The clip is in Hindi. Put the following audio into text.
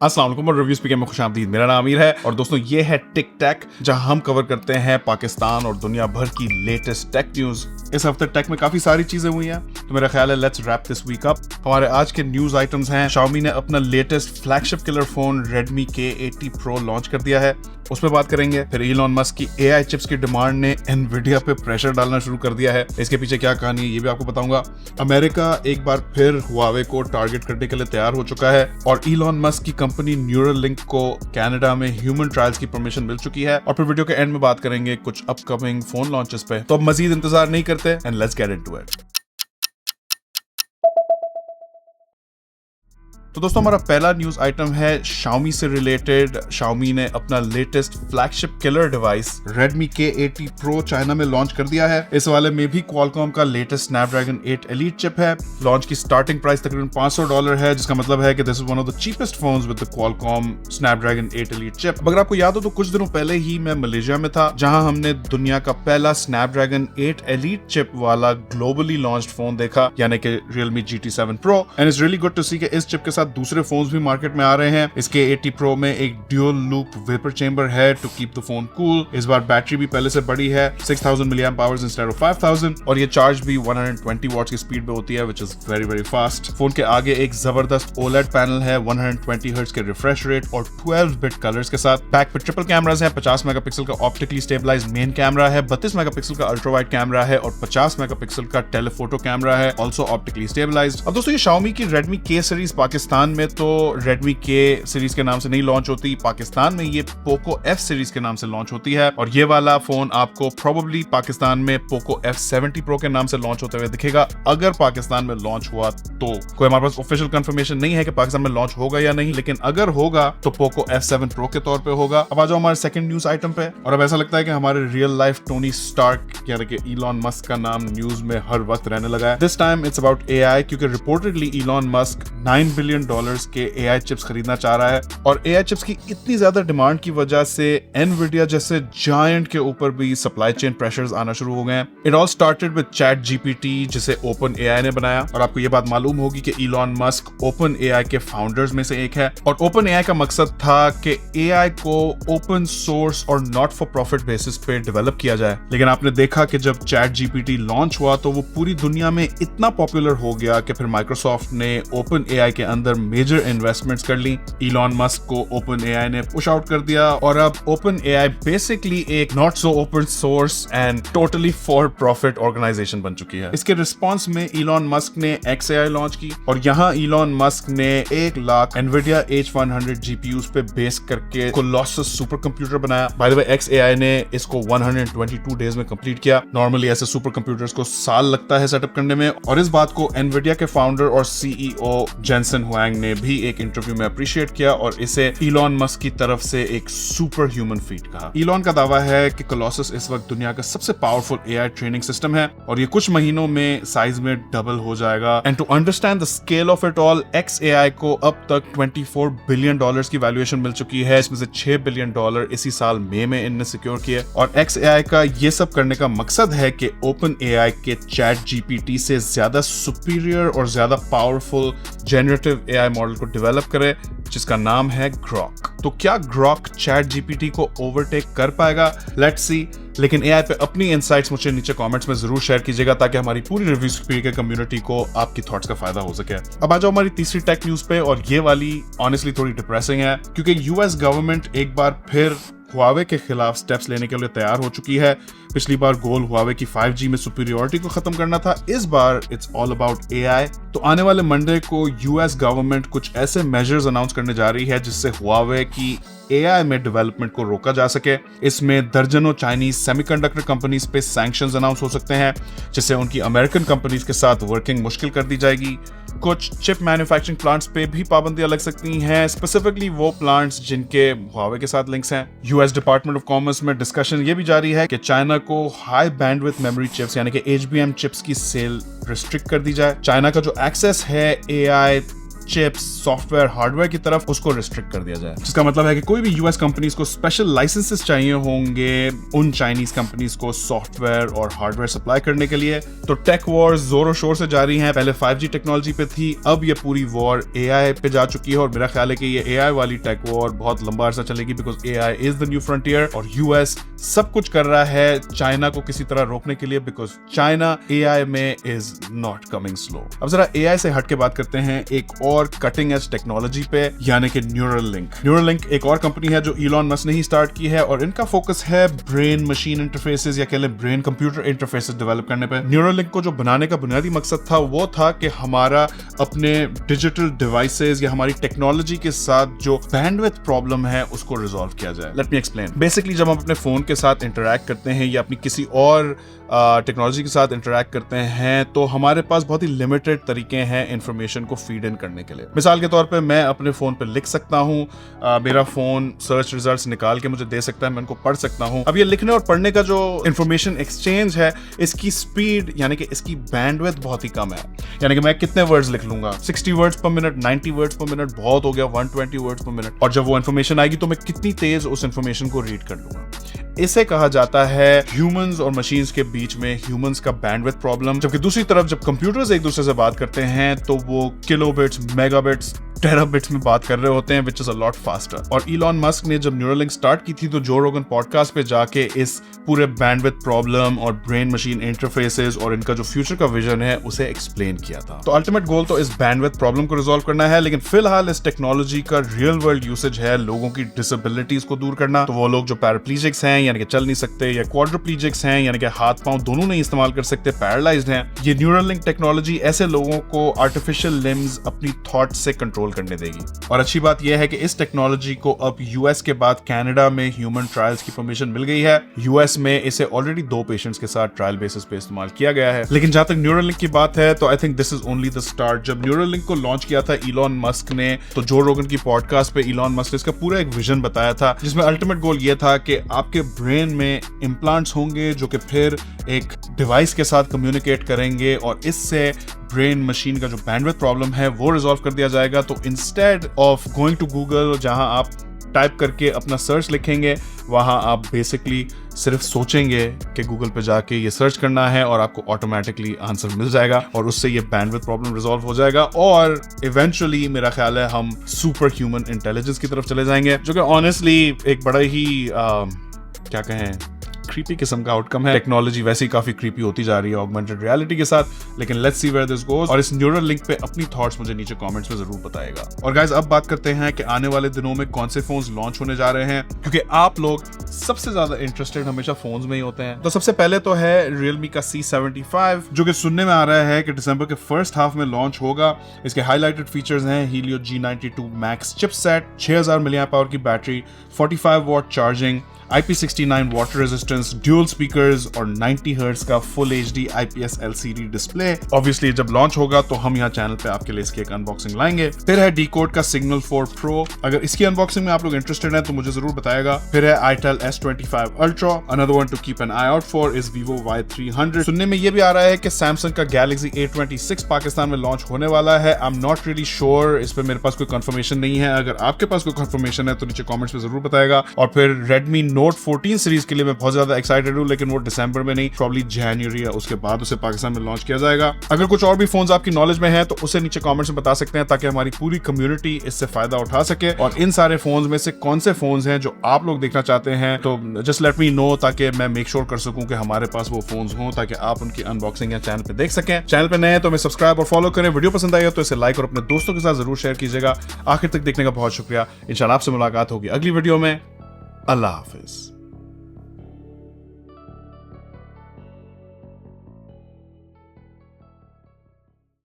अस्सलाम वालेकुम और रिव्यू स्पीकर में खुशामदीद। मेरा नाम आमिर है और दोस्तों ये है टिक टैक, जहां हम कवर करते हैं पाकिस्तान और दुनिया भर की लेटेस्ट टेक न्यूज। इस हफ्ते टेक में काफी सारी चीजें हुई हैं, तो मेरा ख्याल है let's wrap this week up. हमारे आज के न्यूज आइटम्स हैं, Xiaomi ने अपना latest flagship killer phone Redmi K80 Pro launch कर दिया है, उस पर बात करेंगे। फिर इलॉन मस्क की AI चिप्स की डिमांड ने एनवीडिया पे प्रेशर डालना शुरू कर दिया है, इसके पीछे क्या कहानी है ये भी आपको बताऊंगा। अमेरिका एक बार फिर हुआवे को टारगेट करने के लिए तैयार हो चुका है और इलॉन मस्क की कंपनी न्यूरलिंक को कनाडा में ह्यूमन ट्रायल्स की परमिशन मिल चुकी है। और फिर वीडियो के एंड में बात करेंगे कुछ अपकमिंग फोन लॉन्चेस पे। तो अब मजीद इंतजार नहीं करते and let's get into it. तो दोस्तों हमारा पहला न्यूज आइटम है Xiaomi से रिलेटेड। Xiaomi ने अपना latest flagship killer device Redmi K80 Pro China में लॉन्च कर दिया है। इस वाले में भी Qualcomm का लेटेस्ट Snapdragon 8 Elite चिप है। लॉन्च की स्टार्टिंग प्राइस तकरीबन $500 है, जिसका मतलब है कि this is one of the cheapest phones with the Qualcomm Snapdragon 8 Elite chip. अगर आपको याद हो तो कुछ दिनों पहले ही मैं मलेशिया में था, जहां हमने दुनिया का पहला Snapdragon 8 Elite चिप वाला ग्लोबली लॉन्च्ड फोन देखा, यानी कि Realme GT7 Pro। And it's really good to see कि इस चिप के साथ दूसरे फोन्स भी मार्केट में आ रहे हैं। इसके 80 Pro में एक ड्यूल लूप वेपर चेंबर है to keep the phone cool. इस बार बैटरी भी पहले से बड़ी है, 6000 mAh इंस्टेड ऑफ 5000, और ये चार्ज भी 120 वॉट्स की स्पीड पे होती है, which is very very fast. Phone के आगे एक जबरदस्त OLED पैनल है 120 हर्ट्ज के रिफ्रेश रेट और 12 बिट कलर्स के साथ। बैक पे ट्रिपल कैमरास हैं, 50 मेगापिक्सल का ऑप्टिकली स्टेबलाइज्ड मेन कैमरा है, 32 मेगापिक्सल का अल्ट्रा वाइड कैमरा है और 50 मेगापिक्सल का टेलीफोटो कैमरा है, ऑल्सो ऑप्टिकली स्टेबलाइज्ड। अब दोस्तों ये Xiaomi की Redmi K सीरीज पाकिस्तान में तो Redmi K सीरीज के नाम से नहीं लॉन्च होती, पाकिस्तान में ये Poco F सीरीज के नाम से लॉन्च होती है। और ये वाला फोन आपको प्रोबेबली पाकिस्तान में Poco F70 Pro के नाम से लॉन्च होते हुए दिखेगा, अगर पाकिस्तान में लॉन्च हुआ तो। कोई हमारे पास ऑफिशियल कंफर्मेशन नहीं है कि पाकिस्तान में लॉन्च होगा या नहीं, लेकिन अगर होगा तो Poco F7 Pro के तौर पे होगा। अब आ जाओ हमारे सेकंड न्यूज आइटम पे। और अब ऐसा लगता है कि हमारे रियल लाइफ टोनी स्टार्क यानी कि इलॉन मस्क का नाम न्यूज में हर वक्त रहने लगा है। This time it's about AI, क्योंकि रिपोर्टेडली इलॉन मस्क $9 बिलियन के AI चिप्स खरीदना चाह रहा है। और AI चिप्स की इतनी ज्यादा डिमांड की वजह से एनवीडिया जैसे जायंट के ऊपर भी सप्लाई चेन प्रेशर्स आना शुरू हो गए हैं। It all started with ChatGPT, जिसे OpenAI ने बनाया। और आपको ये बात मालूम होगी कि इलॉन मस्क OpenAI के फाउंडर्स में से एक है और OpenAI का मकसद था कि AI को ओपन सोर्स और नॉट फॉर प्रॉफिट बेसिस पे डेवलप किया जाए। लेकिन आपने देखा कि जब ChatGPT लॉन्च हुआ तो वो पूरी दुनिया में इतना पॉपुलर हो गया कि फिर माइक्रोसॉफ्ट ने OpenAI के अंदर मेजर इन्वेस्टमेंट्स कर ली। इलॉन मस्क को OpenAI ने पुश आउट कर दिया और अब OpenAI बेसिकली एक not so open source and totally for profit organisation बन चुकी है। इसके रिस्पांस में इलॉन मस्क ने XAI लॉन्च की और यहाँ इलॉन मस्क ने 1 लाख NVIDIA H100 GPUs पे बेस करके कोलोसस सुपर कंप्यूटर बनाया। बाय द वे XAI ने इसको 122 डेज में कंप्लीट किया। नॉर्मली ऐसे सुपर कंप्यूटर्स को साल लगता है सेटअप करने में, और इस बात को NVIDIA के फाउंडर और CEO जेनसन हुआंग ने भी एक इंटरव्यू में अप्रिशिएट किया और इसे इलॉन मस्क की तरफ से एक सुपर ह्यूमन फीट कहा। इलॉन का दावा है कि कोलोसस इस वक्त दुनिया का सबसे पावरफुल AI ट्रेनिंग सिस्टम है और ये कुछ महीनों में साइज में डबल हो जाएगा। And to understand the scale of it all, XAI को अब तक $24 बिलियन की वैल्यूएशन मिल चुकी है, इसमें से $6 बिलियन इसी साल मई में इनने सिक्योर किए। और XAI का ये सब करने का मकसद है कि OpenAI के ChatGPT से ज्यादा सुपीरियर और ज्यादा पावरफुल जेनरेटिव AI मॉडल को डेवलप करे, जिसका नाम है Grok। तो क्या Grok ChatGPT को ओवरटेक कर पाएगा? Let's see. लेकिन AI पे अपनी इनसाइट्स मुझे नीचे कमेंट्स में जरूर शेयर कीजिएगा, ताकि हमारी पूरी रिव्यू स्पीकर कम्युनिटी को आपकी थॉट्स का फायदा हो सके। अब आ जाओ हमारी तीसरी टेक न्यूज पे, और ये वाली ऑनेस्टली थोड़ी डिप्रेसिंग है, क्योंकि US गवर्नमेंट एक बार फिर हुआवे के खिलाफ स्टेप्स लेने के लिए तैयार हो चुकी है। पिछली बार गोल हुआवे की 5G में सुपीरियरिटी को खत्म करना था, इस बार इट्स ऑल अबाउट AI। तो आने वाले मंडे को US गवर्नमेंट कुछ ऐसे मेजर्स अनाउंस करने जा रही है जिससे हुआवे की AI में डेवलपमेंट को रोका जा सके। इसमें दर्जनों चाइनीज सेमीकंडक्टर कंपनीज पे सैंक्शंस अनाउंस हो सकते हैं, जिससे उनकी अमेरिकन कंपनीज के साथ वर्किंग मुश्किल कर दी जाएगी। कुछ चिप मैन्युफैक्चरिंग प्लांट्स पे भी पाबंदियां लग सकती हैं, स्पेसिफिकली वो प्लांट्स जिनके हुआवे के साथ लिंक्स हैं। US डिपार्टमेंट ऑफ कॉमर्स में डिस्कशन ये भी जारी है कि चाइना को हाई बैंडविड्थ मेमोरी चिप्स यानी कि HBM चिप्स की सेल रिस्ट्रिक्ट कर दी जाए। चाइना का जो एक्सेस है AI चिप्स, सॉफ्टवेयर, हार्डवेयर की तरफ उसको रिस्ट्रिक्ट कर दिया जाए। जिसका मतलब है कि कोई भी यूएस कंपनीज को स्पेशल लाइसेंसेस चाहिए होंगे उन चाइनीज कंपनीज को सॉफ्टवेयर और हार्डवेयर सप्लाई करने के लिए। तो टेक वॉर्स जोरों शोर से जारी हैं। पहले 5G टेक्नोलॉजी पे थी, अब ये पूरी वॉर AI पे जा चुकी है और मेरा ख्याल है कि ये AI वाली टेक वॉर बहुत लंबा अरसा चलेगी, because AI is the new frontier और यूएस सब कुछ कर रहा है चाइना को किसी तरह रोकने के लिए, बिकॉज चाइना AI में इज नॉट कमिंग स्लो। अब जरा AI से हट के बात करते हैं एक और कटिंग एज टेक्नोलॉजी पे, यानी कि न्यूरलिंक। न्यूरलिंक एक और कंपनी है जो इलॉन मस्क ने ही स्टार्ट की है और इनका फोकस है ब्रेन मशीन इंटरफेसेस या कह लें ब्रेन कंप्यूटर इंटरफेसेस डेवलप करने पे। न्यूरलिंक को जो बनाने का बुनियादी मकसद था वो था कि हमारा अपने डिजिटल डिवाइसेस या हमारी टेक्नोलॉजी के साथ जो बैंडविड्थ प्रॉब्लम है उसको रिजॉल्व किया जाए। Let me explain. बेसिकली जब हम अपने फोन के साथ इंटरैक्ट करते हैं या अपनी किसी और टेक्नोलॉजी के साथ इंटरैक्ट करते हैं तो हमारे पास बहुत ही लिमिटेड तरीके हैं इंफॉर्मेशन को फीड इन करने के लिए। मिसाल के तौर पे मैं अपने फोन पे लिख सकता हूँ, मेरा फोन सर्च रिजल्ट्स निकाल के मुझे दे सकता है, मैं उनको पढ़ सकता हूँ। अब ये लिखने और पढ़ने का जो इंफॉर्मेशन एक्सचेंज है इसकी स्पीड यानी कि इसकी बैंडविड्थ बहुत ही कम है। यानी कि मैं कितने वर्ड्स लिख लूंगा, 60 वर्ड्स पर मिनट, 90 वर्ड्स पर मिनट बहुत हो गया, 120 वर्ड्स पर मिनट। और जब वो इंफॉर्मेशन आएगी तो मैं कितनी तेज उस इंफॉर्मेशन को रीड कर लूंगा। इसे कहा जाता है ह्यूमंस और मशीन्स के बीच में ह्यूमंस का बैंडविड्थ प्रॉब्लम। जबकि दूसरी तरफ जब कंप्यूटर्स एक दूसरे से बात करते हैं तो वो किलोबिट्स, मेगाबिट्स, टेराबिट्स में बात कर रहे होते हैं, which is a lot faster. और इलॉन मस्क ने जब न्यूरलिंक स्टार्ट की थी तो जो रोगन पॉडकास्ट पे जाके इस पूरे बैंडविड्थ प्रॉब्लम और ब्रेन मशीन इंटरफेसेस और इनका जो फ्यूचर का विजन है उसे एक्सप्लेन किया था। तो अल्टीमेट गोल तो इस बैंडविड्थ प्रॉब्लम को रिजॉल्व करना है, लेकिन फिलहाल इस टेक्नोलॉजी का रियल वर्ल्ड यूसेज है लोगों की डिसेबिलिटीज को दूर करना। तो वो लोग जो पैराप्लीजिक्स हैं यानी कि चल नहीं सकते, या क्वाड्रिप्लीजिक्स हैं यानी कि हाथ पांव दोनों नहीं इस्तेमाल कर सकते, पैरालाइज्ड हैं, ये न्यूरलिंक टेक्नोलॉजी ऐसे लोगों को आर्टिफिशियल लिम्स अपनी थॉट से कंट्रोल करने देगी। और अच्छी बात यह है कि इस टेक्नोलॉजी को अब यूएस के बाद कनाडा में ह्यूमन ट्रायल्स की परमिशन मिल गई है। यूएस में इसे ऑलरेडी 2 पेशेंट्स के साथ ट्रायल बेसिस पे इस्तेमाल किया गया है। लेकिन जहां तक न्यूरलिंक की बात है तो I think this is only the start. जब न्यूरलिंक को लॉन्च किया था इलॉन मस्क ने तो जो रोगन की पॉडकास्ट पे इलॉन मस्क ने इसका पूरा एक विजन बताया था, जिसमें अल्टीमेट गोल यह था कि आपके ब्रेन में इम्प्लांट्स होंगे जो कि फिर एक डिवाइस के साथ कम्युनिकेट करेंगे और इससे ब्रेन मशीन का जो बैंडविड्थ प्रॉब्लम है वो रिजॉल्व कर दिया जाएगा। तो instead of going to Google जहां आप टाइप करके अपना सर्च लिखेंगे, वहां आप बेसिकली सिर्फ सोचेंगे कि गूगल पे जाके ये सर्च करना है और आपको ऑटोमेटिकली आंसर मिल जाएगा और उससे ये बैंडविड्थ प्रॉब्लम रिजॉल्व हो जाएगा और इवेंचुअली मेरा ख्याल है हम सुपर ह्यूमन इंटेलिजेंस की तरफ चले जाएंगे, जो कि ऑनेस्टली एक बड़ा ही क्या कहें क्रीपी किस्म का आउटकम है। टेक्नोलॉजी वैसे ही काफी क्रीपी होती जा रही है ऑगमेंटेड रियलिटी के साथ, लेकिन let's see where this goes. और इस न्यूरलिंक पे अपनी थॉट्स मुझे नीचे कमेंट्स में जरूर बताएगा। और गाइस अब बात करते हैं कि आने वाले दिनों में कौन से फोन्स लॉन्च होने जा रहे हैं, क्योंकि आप लोग सबसे ज्यादा इंटरेस्टेड हमेशा फोन्स में ही होते हैं। तो सबसे पहले तो है Realme का C75, जो कि सुनने में आ रहा है कि दिसंबर के फर्स्ट हाफ में लॉन्च होगा। इसके हाईलाइटेड फीचर्स हैं Helio G92 Max chipset, 6000 mAh की battery, 45 watt charging, IP69 water resistance, dual speakers और 90 हर्ट्ज का full HD IPS LCD display. Obviously जब लॉन्च होगा तो हम यहाँ चैनल पे आपके लिए इसकी एक अनबॉक्सिंग लाएंगे। फिर है Decode का Signal 4 Pro, अगर इसकी अनबॉक्सिंग में आप लोग इंटरेस्टेड हैं तो मुझे जरूर बताएगा। फिर है Itel S25 Ultra, another one to keep an eye out for is Vivo Y300। सुनने में ये भी आ रहा है कि Samsung का Galaxy A26 पाकिस्तान में लॉन्च होने वाला है। I am not really sure, इस पे मेरे पास कोई कंफर्मेशन नहीं है। अगर आपके पास कोई कंफर्मेशन है तो नीचे कमेंट्स में जरूर बताएगा। और फिर Redmi Note 14 सीरीज के लिए मैं बहुत ज्यादा एक्साइटेड हूं, लेकिन वो दिसंबर में नहीं, प्रॉब्ली जनवरी या उसके बाद उसे पाकिस्तान में लॉन्च किया जाएगा। अगर कुछ और भी फोन्स आपकी नॉलेज में है तो उसे नीचे कमेंट्स में बता सकते हैं, ताकि हमारी पूरी कम्युनिटी इससे फायदा उठा सके। और इन सारे फोन्स में से कौन से फोन्स हैं जो आप लोग देखना चाहते हैं तो जस्ट लेट मी नो, ताकि मैं मेक श्योर कर सकूं कि हमारे पास वो फोन्स हों, ताकि आप उनकी अनबॉक्सिंग या चैनल पे देख सकें। चैनल पे नए हैं तो हमें सब्सक्राइब और फॉलो करें। वीडियो पसंद आई हो तो इसे लाइक और अपने दोस्तों के साथ जरूर शेयर कीजिएगा। आखिर तक देखने का बहुत शुक्रिया। इंशाल्लाह आपसे मुलाकात होगी अगली वीडियो में। अल्लाह हाफिज।